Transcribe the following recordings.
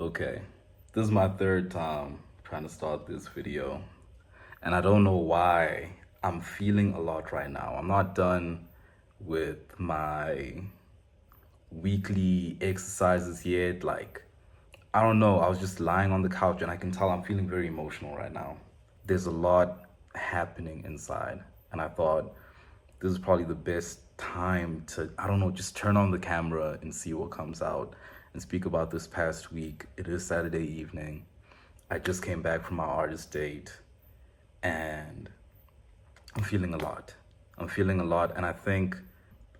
Okay, this is my third time trying to start this video, and I don't know why I'm feeling a lot right now. I'm not done with my weekly exercises yet. I don't know, I was just lying on the couch and I can tell I'm feeling very emotional right now. There's a lot happening inside, and I thought this is probably the best time to, I don't know, just turn on the camera and see what comes out and speak about this past week. It is Saturday evening. I just came back from my artist date and I'm feeling a lot. I'm feeling a lot, and I think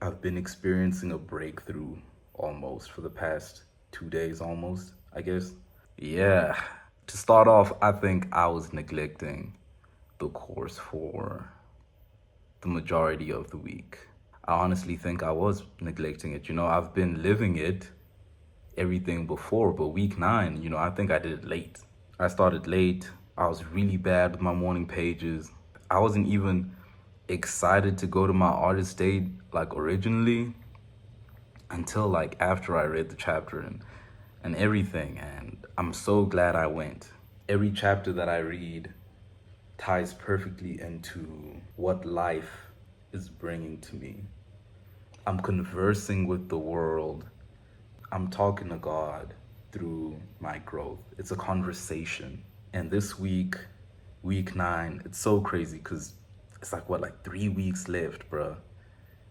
I've been experiencing a breakthrough almost for the past 2 days almost, I guess. Yeah. To start off, I think I was neglecting the course for the majority of the week. I honestly think I was neglecting it. I've been living it, everything before, but week 9, I think I did it late. I started late. I was really bad with my morning pages. I wasn't even excited to go to my artist date originally until after I read the chapter and everything, and I'm so glad I went. Every chapter that I read ties perfectly into what life is bringing to me. I'm conversing with the world. I'm talking to God through my growth. It's a conversation. And this week, week 9, it's so crazy because it's 3 weeks left, bruh.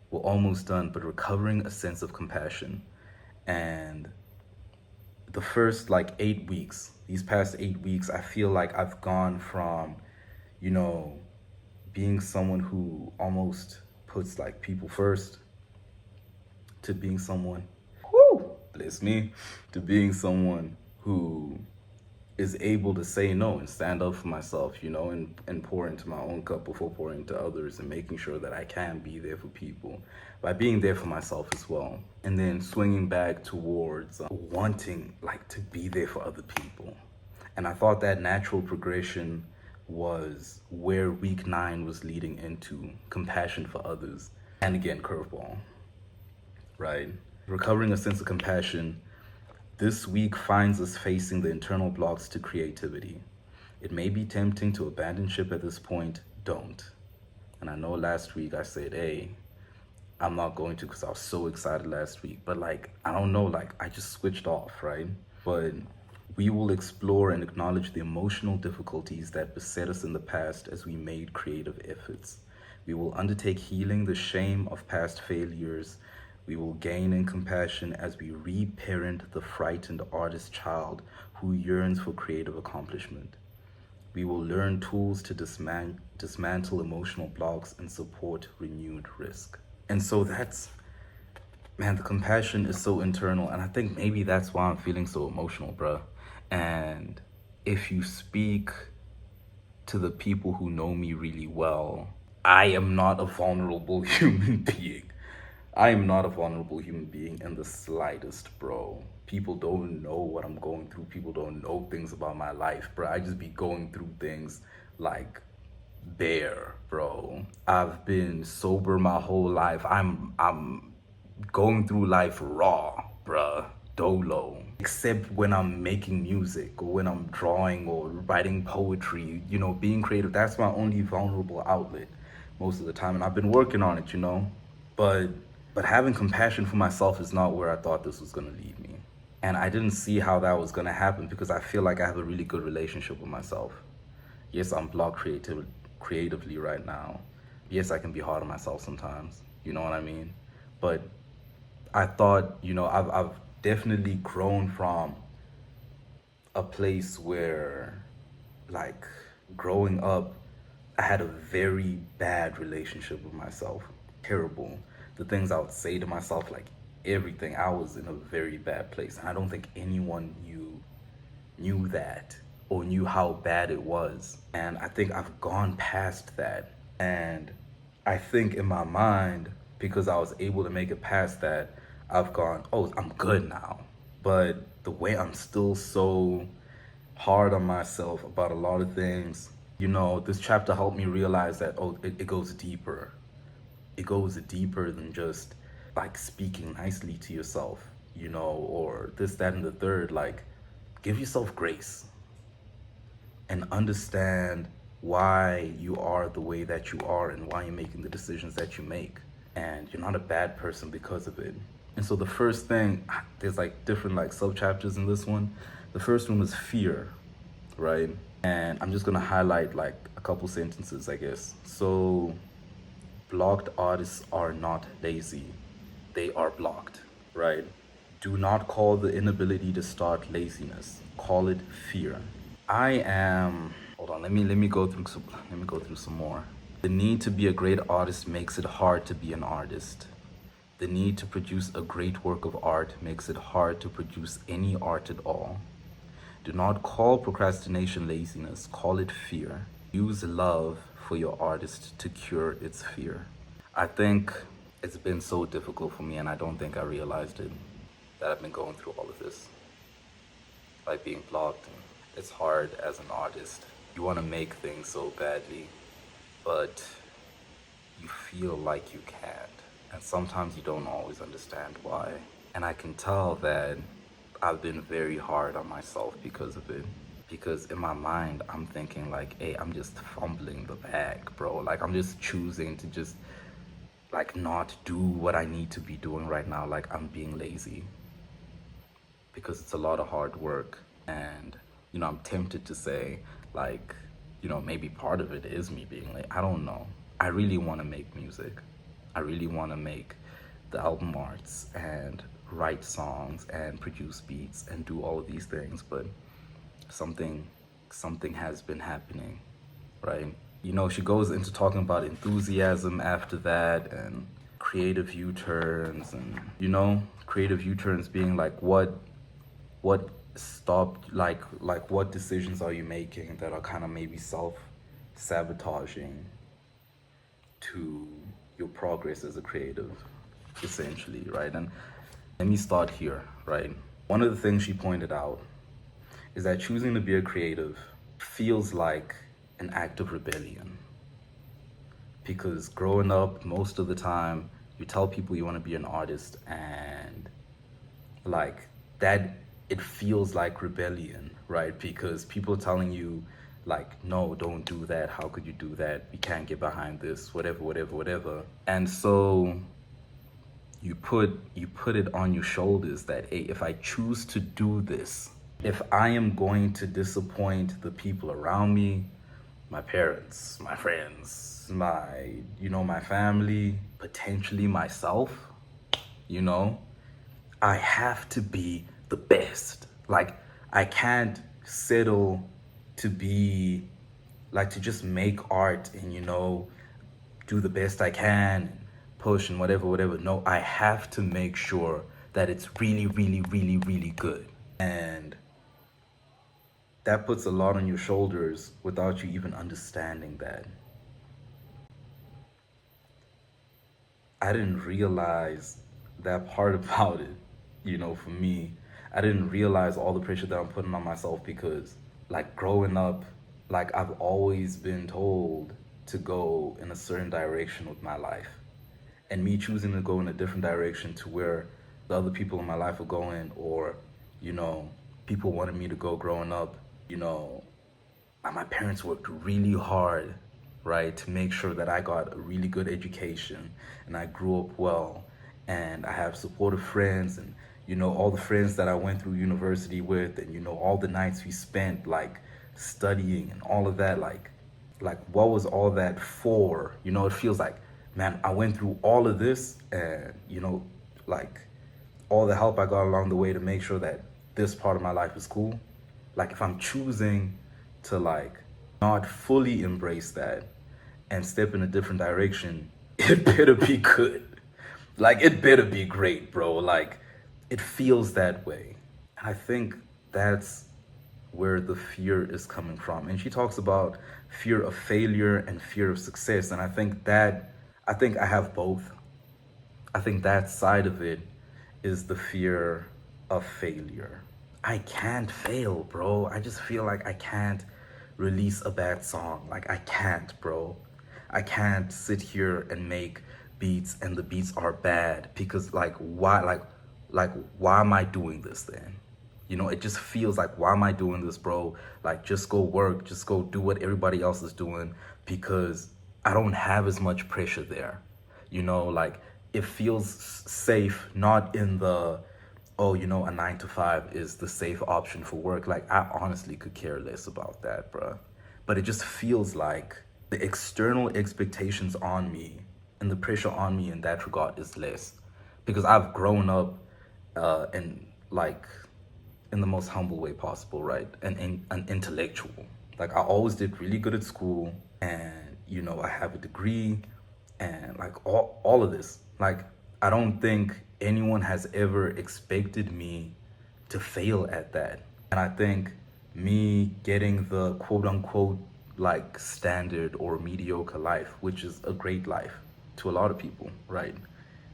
We're almost done, but recovering a sense of compassion. And the first 8 weeks, these past 8 weeks, I feel like I've gone from, you know, being someone who almost puts people first to being someone, whoo, bless me, to being someone who is able to say no and stand up for myself, and pour into my own cup before pouring into others, and making sure that I can be there for people by being there for myself as well. And then swinging back towards wanting to be there for other people. And I thought that natural progression was where week 9 was leading into: compassion for others. And again, curveball, right? Recovering a sense of compassion this week finds us facing the internal blocks to creativity. It may be tempting to abandon ship at this point. Don't. And I know last week I said, hey, I'm not going to, because I was so excited last week. But I don't know, I just switched off, right? But we will explore and acknowledge the emotional difficulties that beset us in the past as we made creative efforts. We will undertake healing the shame of past failures. We will gain in compassion as we reparent the frightened artist child who yearns for creative accomplishment. We will learn tools to dismantle emotional blocks and support renewed risk. And so man, the compassion is so internal, and I think maybe that's why I'm feeling so emotional, bruh. And if you speak to the people who know me really well, I am not a vulnerable human being. I am not a vulnerable human being in the slightest, bro. People don't know what I'm going through. People don't know things about my life, bro. I just be going through things bare, bro. I've been sober my whole life. I'm going through life raw, bruh. Dolo. Except when I'm making music, or when I'm drawing or writing poetry, being creative. That's my only vulnerable outlet most of the time. And I've been working on it, But having compassion for myself is not where I thought this was going to lead me. And I didn't see how that was going to happen, because I feel like I have a really good relationship with myself. Yes, I'm blocked creatively right now. Yes, I can be hard on myself sometimes. You know what I mean? But I thought, I've definitely grown from a place where, growing up, I had a very bad relationship with myself. Terrible. The things I would say to myself, everything, I was in a very bad place. And I don't think anyone knew that, or knew how bad it was. And I think I've gone past that. And I think in my mind, because I was able to make it past that, I've gone, oh, I'm good now. But the way I'm still so hard on myself about a lot of things, this chapter helped me realize that, it goes deeper. It goes deeper than just speaking nicely to yourself, or this, that, and the third. give yourself grace and understand why you are the way that you are and why you're making the decisions that you make. And you're not a bad person because of it. And so the first thing, there's like different like sub chapters in this one. The first one was fear, right? And I'm just gonna highlight like a couple sentences, I guess. So, blocked artists are not lazy, they are blocked, right? Do not call the inability to start laziness. Call it fear. I am. Hold on. Let me go through some. Let me go through some more. The need to be a great artist makes it hard to be an artist. The need to produce a great work of art makes it hard to produce any art at all. Do not call procrastination laziness. Call it fear. Use love for your artist to cure its fear. I think it's been so difficult for me, and I don't think I realized it, that I've been going through all of this. Like being blocked. It's hard as an artist. You want to make things so badly, but you feel like you can't. And sometimes you don't always understand why. And I can tell that I've been very hard on myself because of it. Because in my mind, I'm thinking like, hey, I'm just fumbling the bag, bro. Like, I'm just choosing to just like not do what I need to be doing right now. Like, I'm being lazy because it's a lot of hard work. And, you know, I'm tempted to say like, you know, maybe part of it is me being late. I don't know. I really want to make music. I really want to make the album arts and write songs and produce beats and do all of these things, but something has been happening, right? You know, she goes into talking about enthusiasm after that and creative U-turns, and you know, creative U-turns being like what stopped, like what decisions are you making that are kind of maybe self-sabotaging to your progress as a creative, essentially, right? And let me start here, right? One of the things she pointed out is that choosing to be a creative feels like an act of rebellion. Because growing up, most of the time, you tell people you want to be an artist, and like that, it feels like rebellion, right? Because people are telling you, like, no, don't do that. How could you do that? We can't get behind this, whatever. And so you put it on your shoulders that, hey, if I choose to do this, if I am going to disappoint the people around me, my parents, my friends, my family, potentially myself, you know, I have to be the best. Like, I can't settle to be, like, to just make art and, you know, do the best I can, push and whatever. No, I have to make sure that it's really, really, really, really good. And that puts a lot on your shoulders without you even understanding that. I didn't realize that part about it, you know, for me. I didn't realize all the pressure that I'm putting on myself because, like, growing up, like, I've always been told to go in a certain direction with my life. And me choosing to go in a different direction to where the other people in my life are going, or, you know, people wanted me to go growing up, you know, my parents worked really hard, right, to make sure that I got a really good education and I grew up well, and I have supportive friends, and, you know, all the friends that I went through university with, and, you know, all the nights we spent like studying and all of that, like what was all that for? You know, it feels like, man, I went through all of this, and, you know, like all the help I got along the way to make sure that this part of my life is cool. Like, if I'm choosing to like not fully embrace that and step in a different direction, it better be good. Like, it better be great, bro. Like, it feels that way. And I think that's where the fear is coming from. And she talks about fear of failure and fear of success. And I think I have both. I think that side of it is the fear of failure. I can't fail, bro. I just feel like I can't release a bad song. Like, I can't, bro. I can't sit here and make beats and the beats are bad because, like, why am I doing this then? You know, it just feels like, why am I doing this, bro? Like, just go work, just go do what everybody else is doing, because I don't have as much pressure there. You know, like, it feels safe, not in the, oh, you know, a 9 to 5 is the safe option for work. Like, I honestly could care less about that, bro. But it just feels like the external expectations on me and the pressure on me in that regard is less, because I've grown up and like in the most humble way possible, right? And an intellectual. Like, I always did really good at school, and you know, I have a degree, and like all of this. Like, I don't think anyone has ever expected me to fail at that. And I think me getting the quote unquote like standard or mediocre life, which is a great life to a lot of people, right?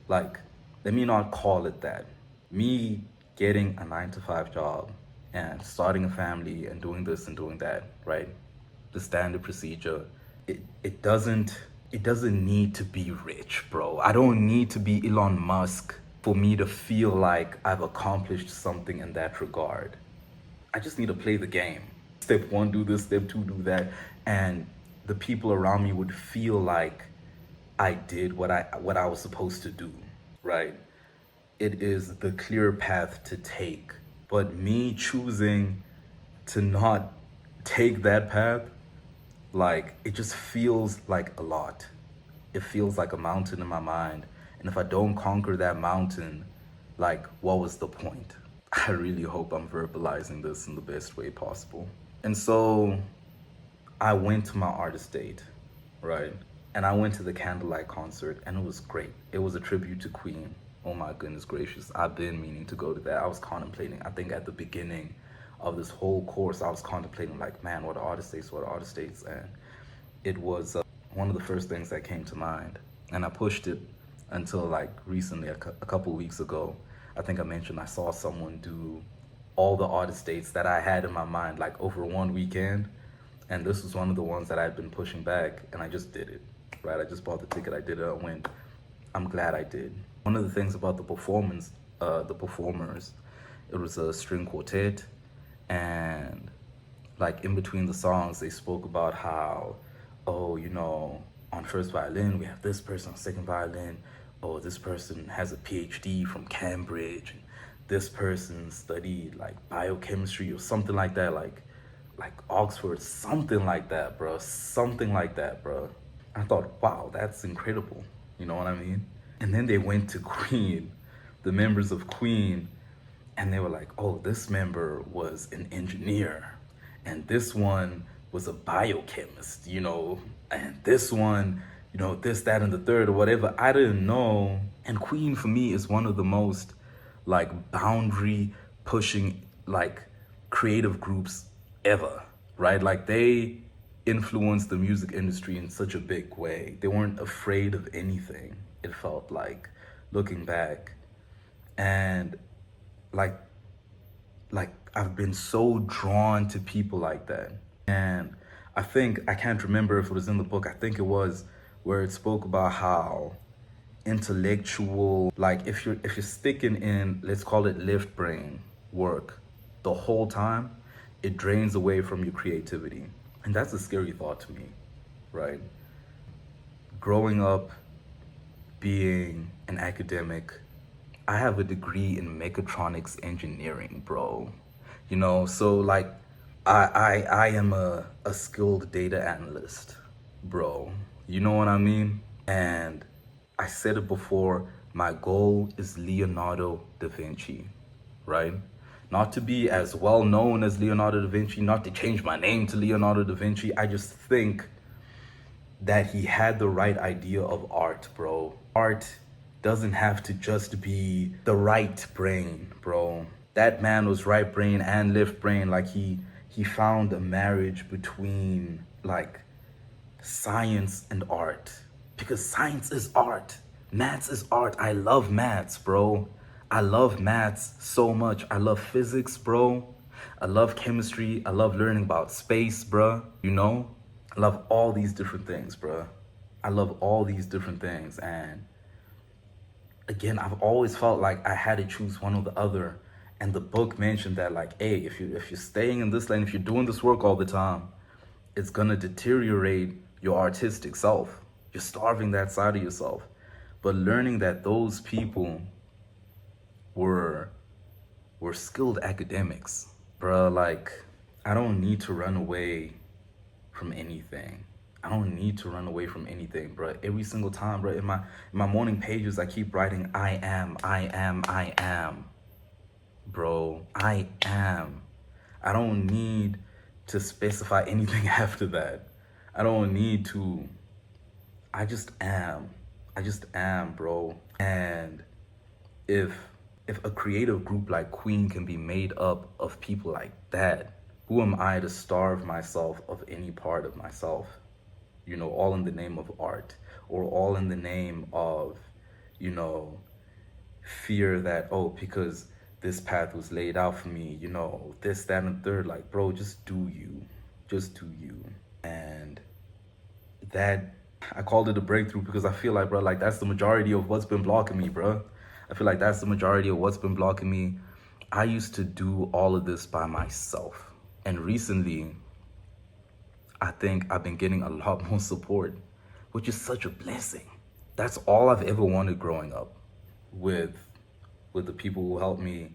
Like, let me not call it that. Me getting a 9 to 5 job and starting a family and doing this and doing that, right? The standard procedure. It doesn't need to be rich, bro. I don't need to be Elon Musk for me to feel like I've accomplished something in that regard. I just need to play the game. Step one, do this, step two, do that. And the people around me would feel like I did what I was supposed to do, right? It is the clear path to take. But me choosing to not take that path, like, it just feels like a lot. It feels like a mountain in my mind. And if I don't conquer that mountain, like, what was the point? I really hope I'm verbalizing this in the best way possible. And so I went to my artist date, right? And I went to the candlelight concert, and it was great. It was a tribute to Queen. Oh my goodness gracious. I've been meaning to go to that. I was contemplating, I think at the beginning of this whole course, I was contemplating like, man, what are artist dates, what are artist dates? And it was one of the first things that came to mind. And I pushed it until like recently, a couple weeks ago. I think I mentioned I saw someone do all the artist dates that I had in my mind, like over one weekend. And this was one of the ones that I'd been pushing back, and I just did it, right? I just bought the ticket, I did it, I went. I'm glad I did. One of the things about the performers, it was a string quartet, and like in between the songs, they spoke about how, oh, you know, on first violin, we have this person, on second violin, oh, this person has a PhD from Cambridge, and this person studied like biochemistry or something like that, like Oxford, something like that, bro. Something like that, bro. I thought, wow, that's incredible. You know what I mean? And then they went to Queen, the members of Queen, and they were like, oh, this member was an engineer, and this one was a biochemist, you know, and this one, you know, this, that, and the third, or whatever. I didn't know. And Queen for me is one of the most like boundary pushing, like creative groups ever, right? Like, they influenced the music industry in such a big way. They weren't afraid of anything, it felt like, looking back. And like I've been so drawn to people like that. And I think, I can't remember if it was in the book, I think it was, where it spoke about how intellectual, like if you're sticking in, let's call it left brain work the whole time, it drains away from your creativity. And that's a scary thought to me, right? Growing up being an academic, I have a degree in mechatronics engineering, bro. You know, so like I am a skilled data analyst, bro. You know what I mean? And I said it before, my goal is Leonardo da Vinci, right? Not to be as well known as Leonardo da Vinci, not to change my name to Leonardo da Vinci. I just think that he had the right idea of art, bro. Art doesn't have to just be the right brain, bro. That man was right brain and left brain. Like, he found a marriage between like science and art, because science is art. Maths is art. I love maths, bro. I love maths so much. I love physics, bro. I love chemistry. I love learning about space, bro. You know? I love all these different things, bro. I love all these different things. And again, I've always felt like I had to choose one or the other. And the book mentioned that, like, hey, if you're staying in this lane, if you're doing this work all the time, it's gonna deteriorate your artistic self. You're starving that side of yourself. But learning that those people were skilled academics, bruh, like, I don't need to run away from anything. I don't need to run away from anything, bro. Every single time, bro, in my morning pages, I keep writing, I am. Bro, I am. I don't need to specify anything after that. I don't need to. I just am. I just am, bro. And if a creative group like Queen can be made up of people like that, who am I to starve myself of any part of myself? You know, all in the name of art, or all in the name of, you know, fear that, oh, because this path was laid out for me, you know, this, that, and the third. Like, bro, just do you. Just do you. And that, I called it a breakthrough because I feel like, bro, like, that's the majority of what's been blocking me, bro. I feel like that's the majority of what's been blocking me. I used to do all of this by myself. And recently, I think I've been getting a lot more support, which is such a blessing. That's all I've ever wanted growing up, with the people who helped me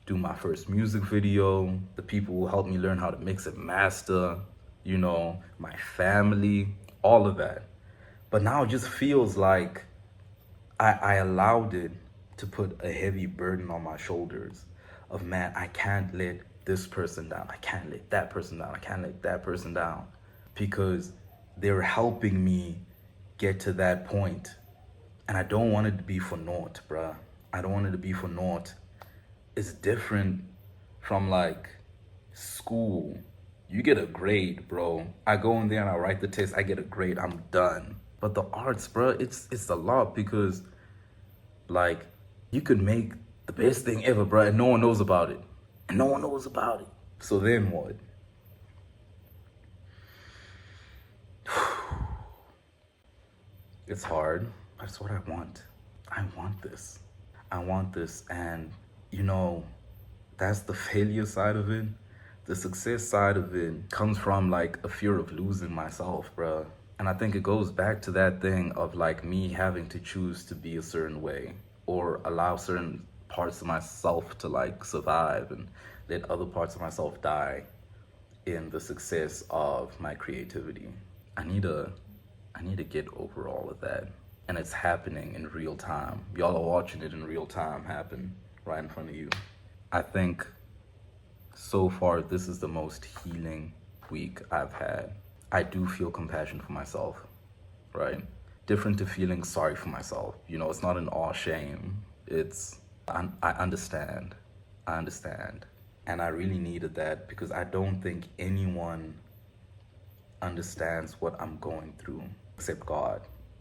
do my first music video, the people who helped me learn how to mix and master, you know, my family, all of that. But now it just feels like I allowed it to put a heavy burden on my shoulders of, man, I can't let this person down. I can't let that person down. I can't let that person down, because they're helping me get to that point. And I don't want it to be for naught, bruh. I don't want it to be for naught. It's different from, like, school. You get a grade, bro. I go in there and I write the test. I get a grade. I'm done. But the arts, bro, it's a lot, because, like, you could make the best thing ever, bro, and no one knows about it. And no one knows about it. So then what? It's hard, but it's what I want. I want this. I want this. And, you know, that's the failure side of it. The success side of it comes from, like, a fear of losing myself, bro. And I think it goes back to that thing of, like, me having to choose to be a certain way, or allow certain parts of myself to, like, survive, and let other parts of myself die in the success of my creativity. I need to get over all of that. And it's happening in real time. Y'all are watching it in real time happen right in front of you. I think so far this is the most healing week I've had. I do feel compassion for myself, right? Different to feeling sorry for myself. You know, it's not an aw shame. It's, I understand. I understand. And I really needed that, because I don't think anyone understands what I'm going through except God.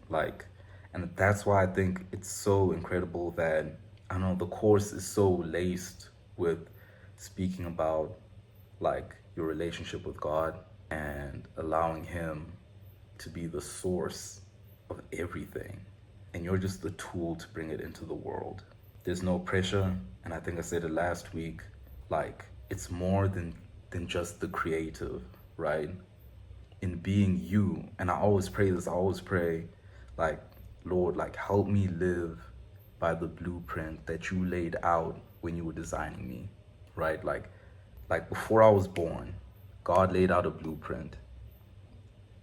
Like, and that's why I think it's so incredible that, I don't know, the course is so laced with speaking about, like, your relationship with God and allowing Him to be the source of everything. And you're just the tool to bring it into the world. There's no pressure. And I think I said it last week, like, it's more than just the creative, right? In being you. And I always pray this, I always pray, like, Lord, like, help me live by the blueprint that you laid out when you were designing me, right? Like before I was born, God laid out a blueprint.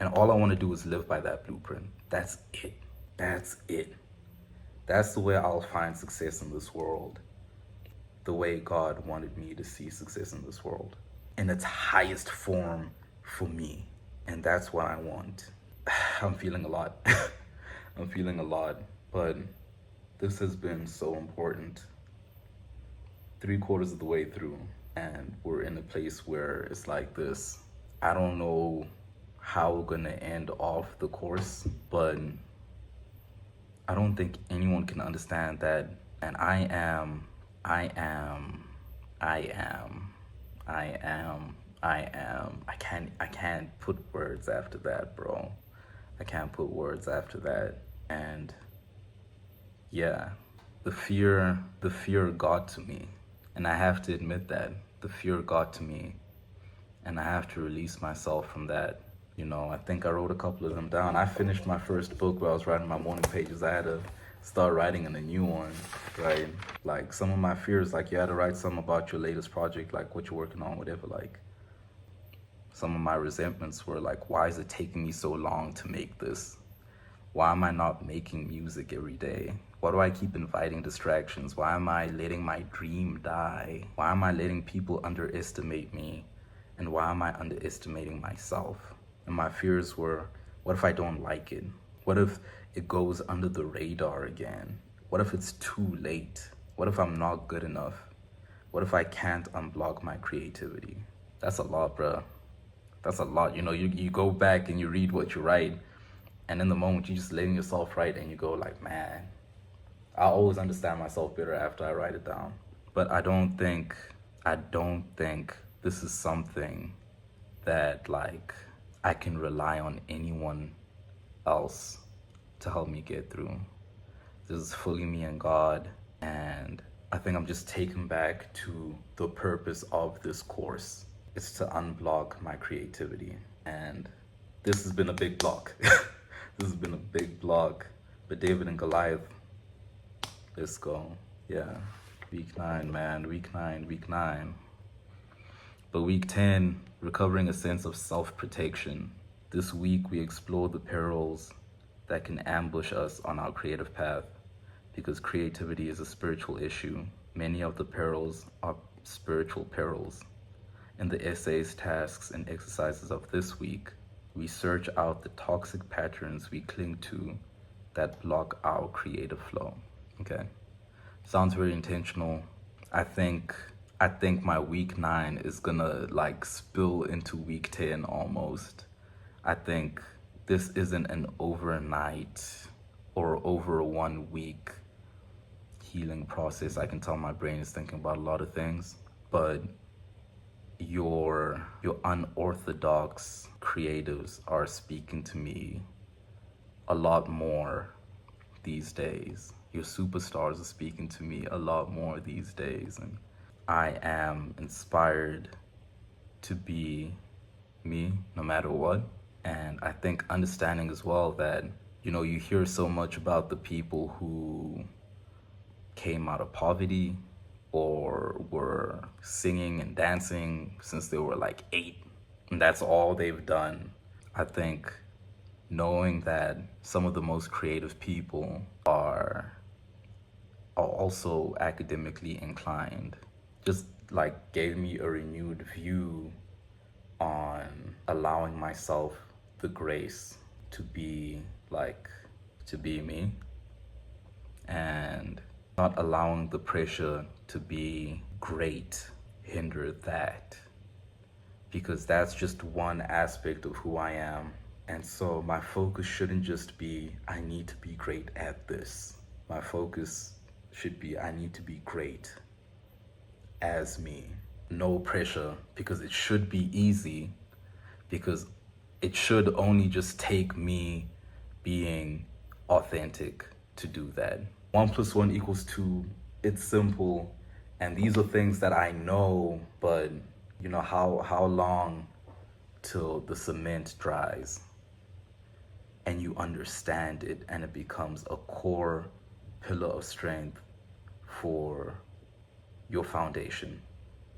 And all I want to do is live by that blueprint. That's it. That's it. That's the way I'll find success in this world. The way God wanted me to see success in this world, in its highest form for me. And that's what I want. I'm feeling a lot. I'm feeling a lot, but this has been so important. 3/4 of the way through, and we're in a place where it's like this. I don't know how we're gonna end off the course, but I don't think anyone can understand that. And I can't put words after that, bro. I can't put words after that. And yeah, the fear got to me. And I have to admit that the fear got to me, and I have to release myself from that. You know, I think I wrote a couple of them down. I finished my first book where I was writing my morning pages. I had to start writing in a new one, right? Like some of my fears, like you had to write something about your latest project, like what you're working on, whatever. Like some of my resentments were like, why is it taking me so long to make this? Why am I not making music every day? Why do I keep inviting distractions? Why am I letting my dream die? Why am I letting people underestimate me? And why am I underestimating myself? And my fears were, what if I don't like it? What if it goes under the radar again? What if it's too late? What if I'm not good enough? What if I can't unblock my creativity? That's a lot, bruh. That's a lot. You know, you go back and you read what you write, and in the moment, you're just letting yourself write, and you go like, man, I always understand myself better after I write it down. But I don't think this is something that like I can rely on anyone else to help me get through. This is fully me and God, and I think I'm just taken back to the purpose of this course. It's to unblock my creativity, and this has been a big block. This has been a big block, but David and Goliath, let's go. Yeah, week 9, man, week 9. But week 10, recovering a sense of self-protection. This week we explore the perils that can ambush us on our creative path, because creativity is a spiritual issue. Many of the perils are spiritual perils. In the essays, tasks, and exercises of this week, we search out the toxic patterns we cling to that block our creative flow. Okay, sounds very intentional. I think my week 9 is gonna like spill into week 10 almost. I think this isn't an overnight or over 1 week healing process. I can tell my brain is thinking about a lot of things, but your unorthodox creatives are speaking to me a lot more these days. Your superstars are speaking to me a lot more these days, and I am inspired to be me no matter what. And I think understanding as well that, you know, you hear so much about the people who came out of poverty or were singing and dancing since they were like 8, and that's all they've done. I think knowing that some of the most creative people are also academically inclined just like gave me a renewed view on allowing myself the grace to be me, and not allowing the pressure to be great hinder that, because that's just one aspect of who I am. And so my focus shouldn't just be, I need to be great at this. My focus should be, I need to be great as me. No pressure, because it should be easy, because it should only just take me being authentic to do that. 1 + 1 = 2. It's simple, and these are things that I know, but you know, how long till the cement dries and you understand it and it becomes a core pillar of strength for your foundation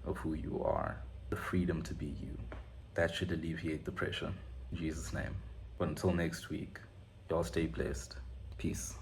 of who you are, the freedom to be you. That should alleviate the pressure, in Jesus' name. But until next week, y'all stay blessed. Peace.